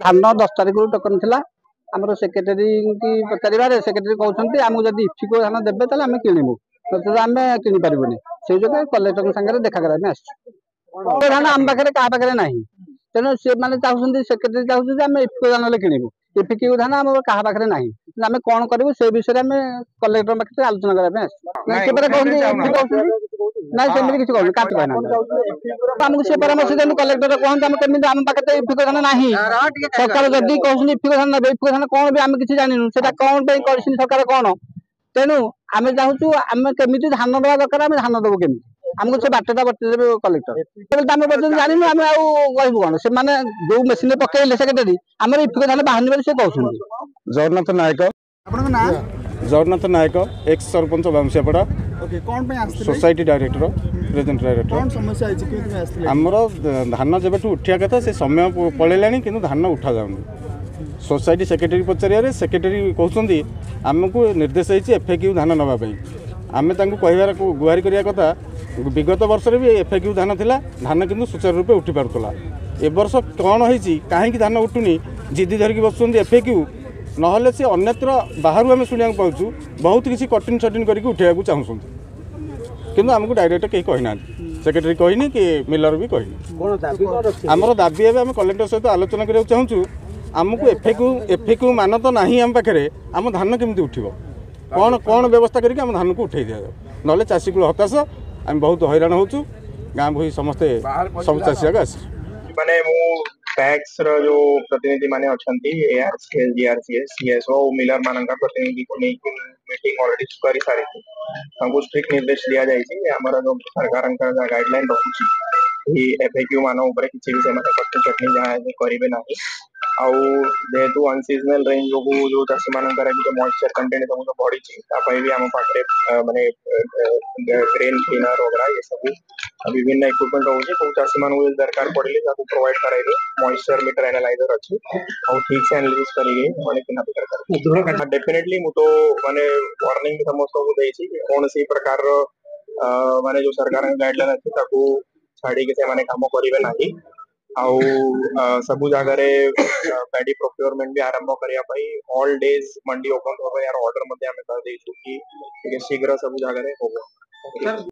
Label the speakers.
Speaker 1: धान 10 तारिख टोकन थिला आमर सेक्रेटरी की पचारे सेक्रेटरी कहते आमको जब इफिको धान देवे तो आम किणमु आम कि पार्बनी से जो कलेक्टर सागर देखा कराने आस धान आम पाखे क्या पाखे ना तेणु सी मैंने चाहते सेक्रेटरी चाहते आम इफिको धान किणमु इफिको धान आम क्या पाखे ना आम कौन करूँ से विषय में कलेक्टर पाखे आलोचना करने ना सेमती किसी कहूँ काट कहना आमको सी परामर्श देनु कलेक्टर कहते आम केमी आम पाखे इफिको धान ना सरकार जदि कहते इफिको धान ने इफिको धान कौन भी आम किसी जानू से कौन सरकार कौन तेणु आम चाहूँ आम केमी धान दवा दरकार आम धान देवु केमी आमको से बाटटा बतेदेवे कलेक्टर आम जानू आम कहू कौन से जो मेसीन पकड़े सेक्रेटरी आम इफिको धान बाहर से कहते
Speaker 2: Jagannath Nayak Jagannath Nayak ex sarpanch Bamsiapada society director present director आमर धान जब उठा कथा से समय पलैला कि धान उठा जाऊनी सोसाइटी सेक्रेटरी पचारे सेक्रेटरी कहते आमको निर्देश होती एफएक्यू धान नापी आम कहबार गुहारी करा कथा विगत वर्ष भी एफएक्यू धान थिला धान किंतु सुचारू रूपे उठी पारुला ए वर्ष कौन होती कहीं धान उठुनी जिद्दी धरिकी बसुँच एफएक्यू नहले से अन्यत्र बाहर आम शुणा पाचु बहुत किसी कठिन सटिन करके उठेगा चाहूँ किंतु आमको डायरेक्ट कहीं कहना सेक्रेटरी कहनी कि मिलर भी कहनी आमर दाबी है आम कलेक्टर सहित आलोचना करने चाहूँ आमको एफएक्यू मान तो ना आम पाखे आम धान केमी उठ कौन कौन व्यवस्था करके आम धान को उठे दिया ना चाषी को हताश आम बहुत हैरान होचु गाँ भई समस्ते सब चाषी आस
Speaker 3: माने टैक्स जो प्रतिनिधि माने अच्छी एआरसीएस जीआरसीएस सीएसओ मिलर मानक प्रतिनिधि को लेकिन मीटिंग ऑलरेडी कर सारी स्ट्रिक्ट निर्देश दिया जाए आमर जो सरकार गाइडलाइन रखुची एफएक्यू मान किसी भी कटनी चटनी जहाँ करेंगे ना जेहेतु अनसीजनल रेंज जो चाषी मान मॉइस्चर कंटेंट सब बढ़ी भी आम पाखे माने ग्रेन क्लीनर वगैरह ये सब विभिन्न इक्विपमेंट रोचे कौ चाषी मान दरकार पड़े प्रोवाइड कराइबे मॉइस्चर मीटर एनालाइजर अच्छी और ठीक से एनालिसिस करेंगे डेफिनेटली मु तो माने वार्निंग समस्त को देछि कौन सी प्रकार माने जो सरकार गाइडलाइन अच्छी ताकू छाड़ी के माने काम करेंगे नहीं सबु जगह पैडी प्रोक्योरमेंट भी आरंभ करने ऑल डेज मंडी ओपन यार ऑर्डर कर शीघ्र सब जगह होगा।